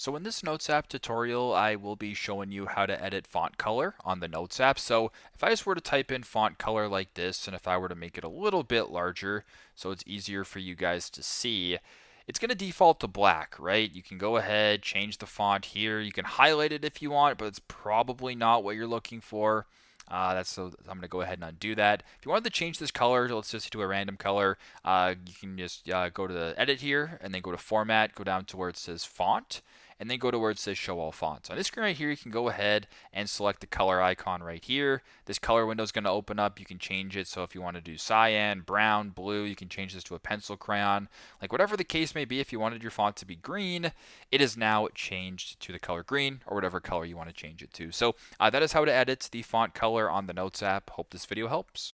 So in this Notes app tutorial, I will be showing you how to edit font color on the Notes app. So if I just were to type in font color like this, and if I were to make it a little bit larger so it's easier for you guys to see, it's going to default to black, right? You can go ahead, change the font here. You can highlight it if you want, but it's probably not what you're looking for. So I'm going to go ahead and undo that. If you wanted to change this color, let's just do a random color. You can just go to the edit here and then go to format, go down to where it says font, and then go to where it says show all fonts. On this screen right here, you can go ahead and select the color icon right here. This color window is going to open up. You can change it. So if you want to do cyan, brown, blue, you can change this to a pencil crayon. Like whatever the case may be, if you wanted your font to be green, it is now changed to the color green or whatever color you want to change it to. So that is how to edit the font color on the Notes app. Hope this video helps.